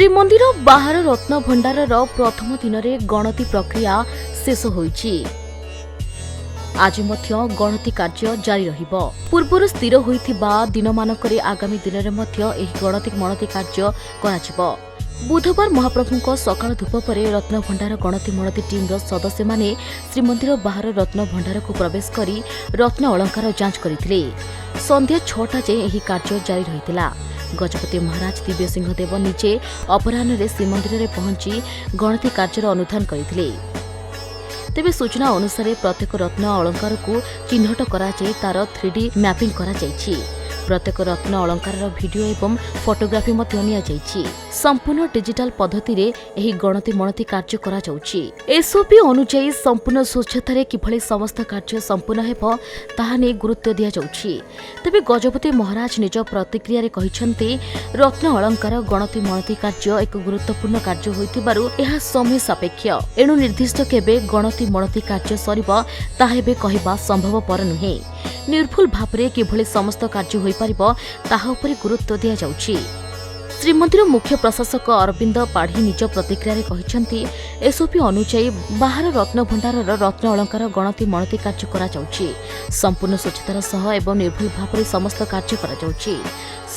ଶ୍ରୀମନ୍ଦିର ବାହାର ରତ୍ନ ଭଣ୍ଡାରର ପ୍ରଥମ ଦିନରେ ଗଣତି ପ୍ରକ୍ରିୟା ଶେଷ ହୋଇଛି। ଆଜି ମଧ୍ୟ ଗଣତି କାର୍ଯ୍ୟ ଜାରି ରହିବ। ପୂର୍ବରୁ ସ୍ଥିର ହୋଇଥିବା ଦିନମାନଙ୍କରେ ଆଗାମୀ ଦିନରେ ମଧ୍ୟ ଏହି ଗଣତି କାର୍ଯ୍ୟ କରାଯିବ। ବୁଧବାର ମହାପ୍ରଭୁଙ୍କ ସକାଳ ଧୂପ ପରେ ରତ୍ନଭଣ୍ଡାର ଗଣତି ମଣତି ଟିମ୍ର ସଦସ୍ୟମାନେ ଶ୍ରୀମନ୍ଦିର ବାହାର ରତ୍ନ ଭଣ୍ଡାରକୁ ପ୍ରବେଶ କରି ରତ୍ନ ଅଳଙ୍କାର ଯାଞ୍ଚ କରିଥିଲେ। ସନ୍ଧ୍ୟା 6ଟା ଯାଏଁ ଏହି କାର୍ଯ୍ୟ ଜାରି ରହିଥିଲା। ଗଜପତି ମହାରାଜ ଦିବ୍ୟସିଂହଦେବ ନିଜେ ଅପରାହ୍ନରେ ଶ୍ରୀମନ୍ଦିରରେ ପହଞ୍ଚି ଗଣତି କାର୍ଯ୍ୟର ଅନୁଧ୍ୟାନ କରିଥିଲେ। ତେବେ ସୂଚନା ଅନୁସାରେ ପ୍ରତ୍ୟେକ ରତ୍ନ ଅଳଙ୍କାରକୁ ଚିହ୍ନଟ କରାଯାଇ ତାର 3D ମ୍ୟାପିଂ କରାଯାଇଛି। ପ୍ରତ୍ୟେକ ରତ୍ନ ଅଳଙ୍କାରର ଭିଡିଓ ଏବଂ ଫଟୋଗ୍ରାଫି ମଧ୍ୟ ନିଆଯାଇଛି। ସମ୍ପୂର୍ଣ୍ଣ ଡିଜିଟାଲ ପଦ୍ଧତିରେ ଏହି ଗଣତି ମଣତି କାର୍ଯ୍ୟ କରାଯାଉଛି। ଏସ୍ଓପି ଅନୁଯାୟୀ ସମ୍ପୂର୍ଣ୍ଣ ସ୍ୱଚ୍ଛତାରେ କିଭଳି ସମସ୍ତ କାର୍ଯ୍ୟ ସମ୍ପୂର୍ଣ୍ଣ ହେବ ତାହା ନେଇ ଗୁରୁତ୍ୱ ଦିଆଯାଉଛି। ତେବେ ଗଜପତି ମହାରାଜ ନିଜ ପ୍ରତିକ୍ରିୟାରେ କହିଛନ୍ତି, ରତ୍ନ ଅଳଙ୍କାର ଗଣତି ମଣତି କାର୍ଯ୍ୟ ଏକ ଗୁରୁତ୍ୱପୂର୍ଣ୍ଣ କାର୍ଯ୍ୟ ହୋଇଥିବାରୁ ଏହା ସମୟ ସାପେକ୍ଷ। ଏଣୁ ନିର୍ଦ୍ଦିଷ୍ଟ କେବେ ଗଣତି ମଣତି କାର୍ଯ୍ୟ ସରିବ ତାହା ଏବେ କହିବା ସମ୍ଭବପର ନୁହେଁ। ନିର୍ଭୁଲ ଭାବରେ କିଭଳି ସମସ୍ତ କାର୍ଯ୍ୟ ହୋଇପାରିବ ତାହା ଉପରେ ଗୁରୁତ୍ୱ ଦିଆଯାଉଛି। ଶ୍ରୀମନ୍ଦିର ମୁଖ୍ୟ ପ୍ରଶାସକ ଅରବିନ୍ଦ ପାଢ଼ୀ ନିଜ ପ୍ରତିକ୍ରିୟାରେ କହିଛନ୍ତି, ଏସ୍ଓପି ଅନୁଯାୟୀ ବାହାର ରତ୍ନ ଭଣ୍ଡାରର ରତ୍ନ ଅଳଙ୍କାର ଗଣତି ମଣତି କାର୍ଯ୍ୟ କରାଯାଉଛି। ସମ୍ପୂର୍ଣ୍ଣ ସ୍ୱଚ୍ଛତାର ସହ ଏବଂ ନିର୍ଭୁଲ ଭାବରେ ସମସ୍ତ କାର୍ଯ୍ୟ କରାଯାଉଛି।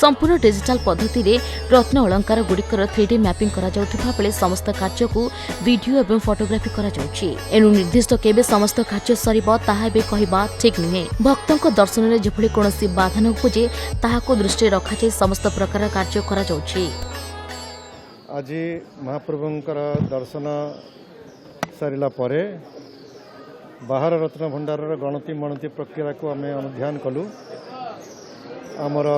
ସମ୍ପୂର୍ଣ୍ଣ ଡିଜିଟାଲ ପଦ୍ଧତିରେ ରତ୍ନ ଅଳଙ୍କାରଗୁଡ଼ିକର 3D ମ୍ୟାପିଂ କରାଯାଉଥିବା ବେଳେ ସମସ୍ତ କାର୍ଯ୍ୟକୁ ଭିଡିଓ ଏବଂ ଫଟୋଗ୍ରାଫି କରାଯାଉଛି। ଏଣୁ ନିର୍ଦ୍ଦିଷ୍ଟ କେବେ ସମସ୍ତ କାର୍ଯ୍ୟ ସରିବ ତାହା ଏବେ କହିବା ଠିକ୍ ନୁହେଁ। ଭକ୍ତଙ୍କ ଦର୍ଶନରେ ଯେଭଳି କୌଣସି ବାଧା ନ ଉପୁଜେ ତାହାକୁ ଦୃଷ୍ଟିରେ ରଖାଯାଇ ସମସ୍ତ ପ୍ରକାର କାର୍ଯ୍ୟ କରାଯାଉଛି। ଆଜି ମହାପ୍ରଭୁଙ୍କର ଦର୍ଶନ ସରିଲା ପରେ ବାହାର ରତ୍ନ ଭଣ୍ଡାରର ଗଣତି ମଣତି ପ୍ରକ୍ରିୟାକୁ ଆମେ ଅନୁଧ୍ୟାନ କଲୁ। ଆମର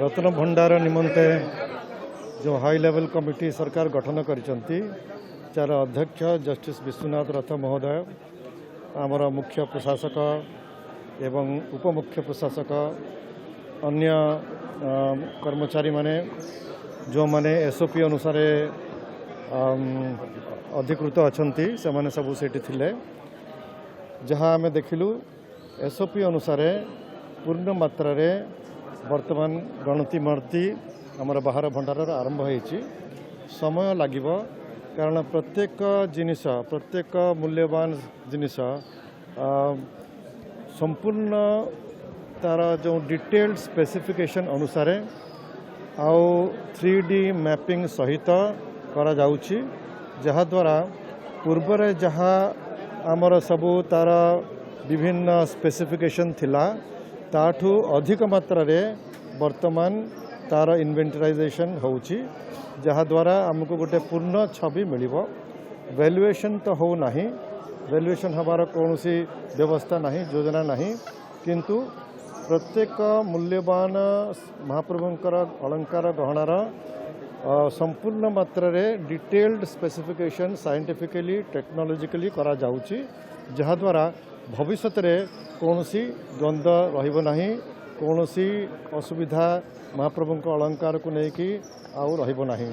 ରତ୍ନ ଭଣ୍ଡାର ନିମନ୍ତେ ଯେଉଁ ହାଇ ଲେଭେଲ କମିଟି ସରକାର ଗଠନ କରିଛନ୍ତି, ଯାହାର ଅଧ୍ୟକ୍ଷ ଜଷ୍ଟିସ୍ ବିଶ୍ୱନାଥ ରଥ ମହୋଦୟ, ଆମର ମୁଖ୍ୟ ପ୍ରଶାସକ ଏବଂ ଉପମୁଖ୍ୟ ପ୍ରଶାସକ, ଅନ୍ୟ କର୍ମଚାରୀମାନେ ଯେଉଁମାନେ ଏସ୍ଓପି ଅନୁସାରେ ଅଧିକୃତ ଅଛନ୍ତି ସେମାନେ ସବୁ ସେଇଠି ଥିଲେ। ଯାହା ଆମେ ଦେଖିଲୁ ଏସ୍ଓପି ଅନୁସାରେ ପୂର୍ଣ୍ଣ ମାତ୍ରାରେ ବର୍ତ୍ତମାନ ଗଣତି ମଣତି ଆମର ବାହାର ଭଣ୍ଡାରର ଆରମ୍ଭ ହୋଇଛି। ସମୟ ଲାଗିବ, କାରଣ ପ୍ରତ୍ୟେକ ମୂଲ୍ୟବାନ ଜିନିଷ ସମ୍ପୂର୍ଣ୍ଣ ତାର ଯେଉଁ ଡିଟେଲ୍ଡ ସ୍ପେସିଫିକେସନ୍ ଅନୁସାରେ ଆଉ 3D ମ୍ୟାପିଂ ସହିତ କରାଯାଉଛି, ଯାହାଦ୍ୱାରା ପୂର୍ବରେ ଯାହା ଆମର ସବୁ ତାର ବିଭିନ୍ନ ସ୍ପେସିଫିକେସନ୍ ଥିଲା ତାଠୁ ଅଧିକ ମାତ୍ରାରେ ବର୍ତ୍ତମାନ ତାର ଇନଭେଣ୍ଟରାଇଜେସନ୍ ହେଉଛି, ଯାହାଦ୍ୱାରା ଆମକୁ ଗୋଟେ ପୂର୍ଣ୍ଣ ଛବି ମିଳିବ। ଭ୍ୟାଲୁଏସନ୍ ତ ହେଉନାହିଁ, ଭ୍ୟାଲୁଏସନ୍ ହେବାର କୌଣସି ବ୍ୟବସ୍ଥା ନାହିଁ, ଯୋଜନା ନାହିଁ, କିନ୍ତୁ ପ୍ରତ୍ୟେକ ମୂଲ୍ୟବାନ ମହାପ୍ରଭୁଙ୍କର ଅଳଙ୍କାର ଗହଣାର ସମ୍ପୂର୍ଣ୍ଣ ମାତ୍ରାରେ ଡିଟେଲ୍ଡ ସ୍ପେସିଫିକେସନ୍ ସାଇଣ୍ଟିଫିକାଲି ଟେକ୍ନୋଲୋଜିକାଲି କରାଯାଉଛି, ଯାହାଦ୍ୱାରା ଭବିଷ୍ୟତରେ କୌଣସି ଦ୍ୱନ୍ଦ୍ୱ ରହିବ ନାହିଁ, କୌଣସି ଅସୁବିଧା ମହାପ୍ରଭୁଙ୍କ ଅଳଙ୍କାରକୁ ନେଇକି ଆଉ ରହିବ ନାହିଁ।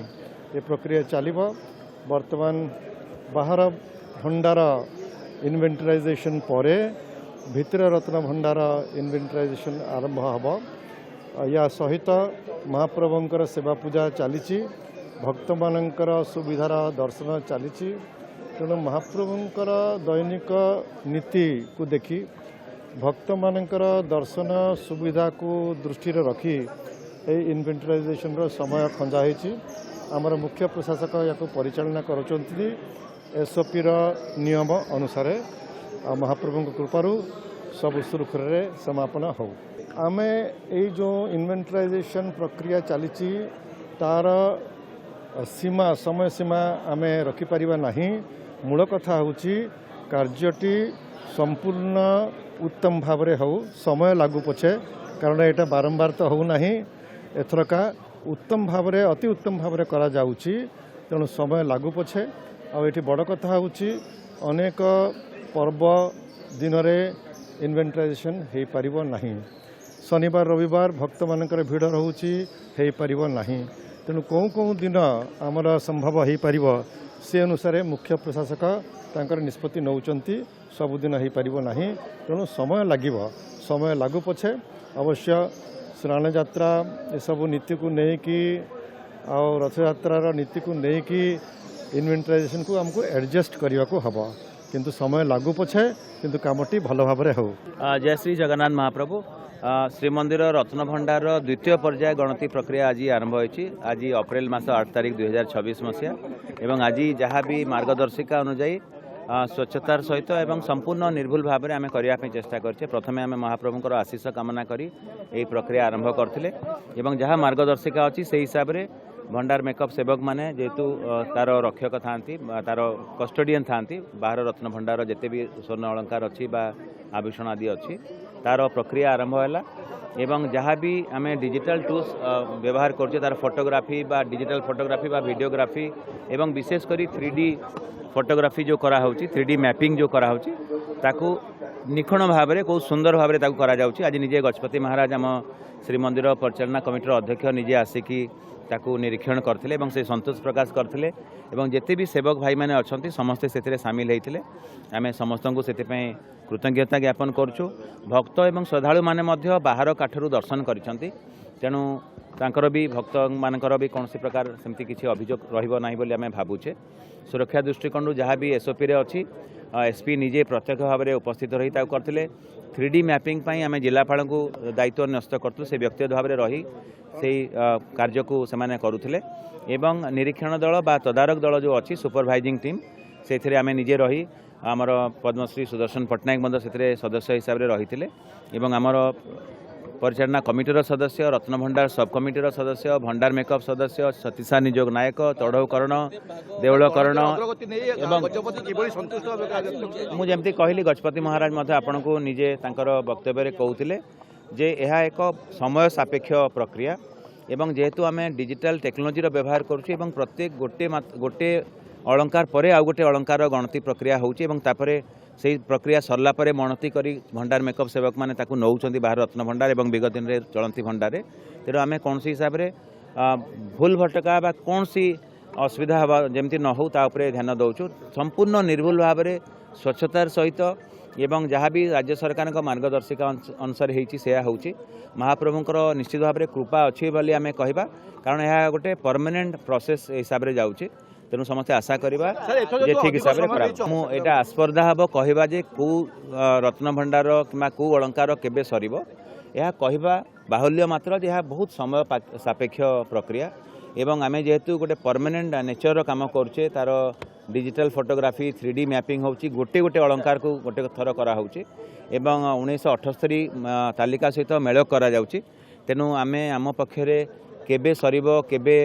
ଏ ପ୍ରକ୍ରିୟା ଚାଲିବ। ବର୍ତ୍ତମାନ ବାହାର ଭଣ୍ଡାର ଇନଭେଣ୍ଟରାଇଜେସନ୍ ପରେ ଭିତର ରତ୍ନ ଭଣ୍ଡାର ଇନଭେଣ୍ଟରାଇଜେସନ୍ ଆରମ୍ଭ ହେବ। ୟା ସହିତ ମହାପ୍ରଭୁଙ୍କର ସେବା ପୂଜା ଚାଲିଛି, ଭକ୍ତମାନଙ୍କର ସୁବିଧାର ଦର୍ଶନ ଚାଲିଛି। ତେଣୁ ମହାପ୍ରଭୁଙ୍କର ଦୈନିକ ନୀତିକୁ ଦେଖି ଭକ୍ତମାନଙ୍କର ଦର୍ଶନ ସୁବିଧାକୁ ଦୃଷ୍ଟିରେ ରଖି ଏହି ଇନଭେଣ୍ଟରାଇଜେସନ୍ର ସମୟ ଖଞ୍ଜା ହୋଇଛି। ଆମର ମୁଖ୍ୟ ପ୍ରଶାସକ ଏହାକୁ ପରିଚାଳନା କରୁଛନ୍ତି ଏସ୍ଓପିର ନିୟମ ଅନୁସାରେ। ମହାପ୍ରଭୁଙ୍କ କୃପାରୁ ସବୁ ସୁରୁଖୁରୁରେ ସମାପନ ହେଉ। ଆମେ ଏଇ ଯେଉଁ ଇନଭେଣ୍ଟରାଇଜେସନ୍ ପ୍ରକ୍ରିୟା ଚାଲିଛି ତାର ସମୟ ସୀମା ଆମେ ରଖିପାରିବା ନାହିଁ। ମୂଳ କଥା ହେଉଛି କାର୍ଯ୍ୟଟି ସମ୍ପୂର୍ଣ୍ଣ ଉତ୍ତମ ଭାବରେ ହେଉ, ସମୟ ଲାଗୁ ପଛେ, କାରଣ ଏଇଟା ବାରମ୍ବାର ତ ହେଉନାହିଁ, ଏଥରକା ଉତ୍ତମ ଭାବରେ ଅତି ଉତ୍ତମ ଭାବରେ କରାଯାଉଛି। ତେଣୁ ସମୟ ଲାଗୁ ପଛେ। ଆଉ ଏଠି ବଡ଼ କଥା ହେଉଛି ଅନେକ ପର୍ବ ଦିନରେ ଇନଭେଣ୍ଟରାଇଜେସନ୍ ହୋଇପାରିବ ନାହିଁ। ଶନିବାର ରବିବାର ଭକ୍ତମାନଙ୍କର ଭିଡ଼ ରହୁଛି, ହୋଇପାରିବ ନାହିଁ। ତେଣୁ କେଉଁ ଦିନ ଆମର ସମ୍ଭବ ହୋଇପାରିବ ସେ ଅନୁସାରେ ମୁଖ୍ୟ ପ୍ରଶାସକ ତାଙ୍କର ନିଷ୍ପତ୍ତି ନେଉଛନ୍ତି। ସବୁଦିନ ହୋଇପାରିବ ନାହିଁ, ତେଣୁ ସମୟ ଲାଗିବ। ସମୟ ଲାଗୁ ପଛେ ଅବଶ୍ୟ ସ୍ନାନ ଯାତ୍ରା ଏସବୁ ନୀତିକୁ ନେଇକି ଆଉ ରଥଯାତ୍ରାର ନୀତିକୁ ନେଇକି ଇନଭେଣ୍ଟରାଇଜେସନକୁ ଆମକୁ ଆଡ଼ଜଷ୍ଟ କରିବାକୁ ହେବ କିନ୍ତୁ ସମୟ ଲାଗୁ ପଛେ କିନ୍ତୁ କାମଟି ଭଲ ଭାବରେ ହେଉ। जय श्री जगन्नाथ महाप्रभु श्रीमंदिर रत्नभंडार द्वितीय पर्याय गणति प्रक्रिया आज आरंभ होती आज अप्रैल मास 8 तारिख 2026 मसीहा एवं आज जहाँ भी मार्गदर्शिका अनुजाई स्वच्छतार सहित एवं संपूर्ण निर्भुल भाव में आम करने चेष्टा करछे। प्रथमे आम महाप्रभुंकर आशीष कामना करी यही प्रक्रिया आरंभ करथिले एवं जहाँ मार्गदर्शिका अच्छी से हिसाब से भंडार मेकअप सेवक माने जेहेतु तार रक्षक थांती तार कस्टोडियन थांती बाहर रत्न भंडार जिते भी स्वर्ण अलंकार अच्छी बा आभूषण आदि अच्छी तार प्रक्रिया आरंभ है एवं जहाँ भी आम डिजिटल टूल्स व्यवहार करछे तार फोटोग्राफी बा डिजिटल फोटोग्राफी बा वीडियोग्राफी एवं विशेषकर 3D फोटोग्राफी जो करा होची 3D मैपिंग जो करा होची ताकू निखण भाव में बहुत सुंदर भाव में करा जाउची। आज निजे गजपति महाराज आम श्रीमंदिर परिचालना कमिटीर अध्यक्ष निजे आसिकी ताकू निरीक्षण करथिले एवं से संतोष प्रकाश करथिले एवं जेते भी सेवक भाई माने अछंती समस्ते सेतिरे शामिल हेतिले आमे समस्तंकु सेतिपय कृतज्ञता ज्ञापन करछु। भक्त एवं श्रद्धालु माने मध्य बाहर काठरू दर्शन करिसंती तेणु तांकर भी भक्त मानकर भी कौन प्रकार सेमती किसी अभियोग रहिबो नाही बोली आमे भाबुचे। सुरक्षा दृष्टिकोण जहाँ भी एसओपी रे अच्छी एसपी निजे प्रत्यक्ष भाव में उपस्थित रही करते 3D मैपिंग पाई आम जिलापाल को दायित्व न्यस्त करूँ से व्यक्तिगत भाव में रही से कार्य को से करुले एवं निरीक्षण दल बा तदारक दल जो अच्छी सुपरवाइजिंग टीम से आम निजे रही आमर पद्मश्री सुदर्शन पट्टनायक से सदस्य हिसाब से रही एवं आमर परिचालना कमिटीर सदस्य रत्नभंडार सब कमिटीर सदस्य भंडार मेकअप सदस्य सतीशा निजोग नायक तढ़ौकरण देवलकरण मुझे कहली गजपति महाराज आपण को निजे वक्तव्य कहते जे यह एक समय सापेक्ष प्रक्रिया एवं जेहेतु आम डिजिटल टेक्नोलोजी व्यवहार करुँ प्रत्येक गोटे अलंकार पर आउ गोटे अलंकार गणति प्रक्रिया होपर से प्रक्रिया सरला परे मणति करी भंडार मेकअप सेवक माने ताकू नौचंती बाहर रत्न भंडार एवं विगत दिन रे चलती भंडार तेणु आम कौन हिसाब से भूल भटका बा कौन सी असुविधा हवा जमती न हो ताऊपर ध्यान दौचु संपूर्ण निर्भुल भाव में स्वच्छतार सहित एवं जहाँ भी राज्य सरकार मार्गदर्शिका अनुसार से होची महाप्रभुंकर निश्चित भाव में कृपा अच्छी बोली आम कहवा कारण यह गोटे परमानेंट प्रोसेस हिसाब से जाऊँगी तेणु समस्ते आशा करवा जे ठीक हिसाब से मुझे आस्पर्धा हम कहवा जे कौ रत्न भंडार कि कौ अलंकार केबे सरिबो यह कहवा बाहुल्य मात्र यह बहुत समय सापेक्ष प्रक्रिया एवं आम जेहेतु गोटे परमानेंट नेचर काम करुचे तार डिजिटल फोटोग्राफी 3D मैपिंग होची गोटे गोटे अलंकार को गोटे थर करा होची एवं 1978 तालिका सहित मेल करा जाउची तेणु आमे आम पक्षरे केबे सरिबो केबे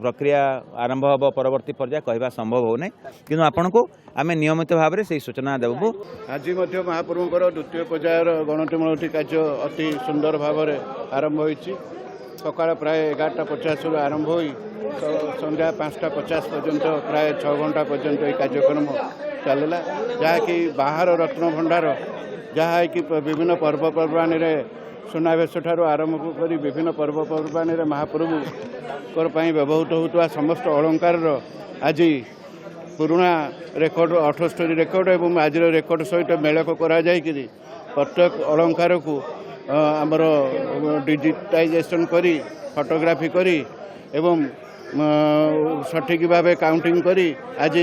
प्रक्रिया आरंभ हम परवर्ती पर्याय कहवा संभव हो नहीं किंतु आपण को आम नियमित भाव में से सूचना देबू। आज महाप्रभुंकर द्वितीय पर्यायर गणतिमूलती कार्य अति सुंदर भाव में आरंभ होती सकाळ प्राय 11:50 आरंभ हो संध्या 5:50 पर्यंत प्राय 6 घंटा पर्यंत ये कार्यक्रम चलला जहाँकि बाहर रत्न भंडार जहाँ कि विभिन्न पर्वपर्वाणी सुनावेश ठारू आरंभ कर विभिन्न पर्वपर्वाणी महाप्रभु व्यवहृत होता समस्त अलंकार आज पुराणा रेकर्ड 78 रेकर्ड एवं आज रेकर्ड सहित मेलक करा प्रत्येक अलंकार को आमर डिजिटाइजेशन करी फोटोग्राफी करी एवं सठिक भाव काउंटिंग करी आज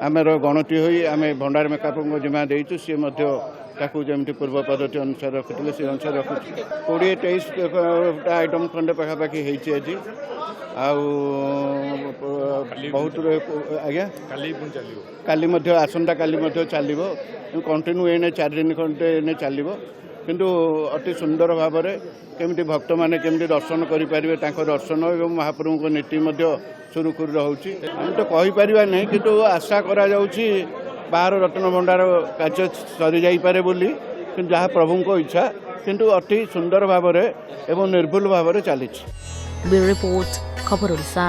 आमर गणति हुई आम भंडार मेकअप जिम्मा देचु सी ताकू जमी पूर्व पद्धति अनुसार रखुले से अनुसार रखु 20-23 आइटम खंडे पाखापाखि होती आज बहुत आज्ञा काली आसंता काली चलो कंटिन्यू एने 4 दिन खंडे एने चलो किंतु अति सुंदर भाव में केमती भक्त मैंने केमती दर्शन करें दर्शन और महाप्रभु नीति सुरुखुर रोचे आम तो कहीपर नहीं किंतु आशा करा बाहर रत्न भंडार कार्य सरी जापे बोली जहाँ प्रभु इच्छा किंतु अति सुंदर भाव में एवं निर्भुल भाव में चली। ब्यूरो रिपोर्ट खबर ओडिशा।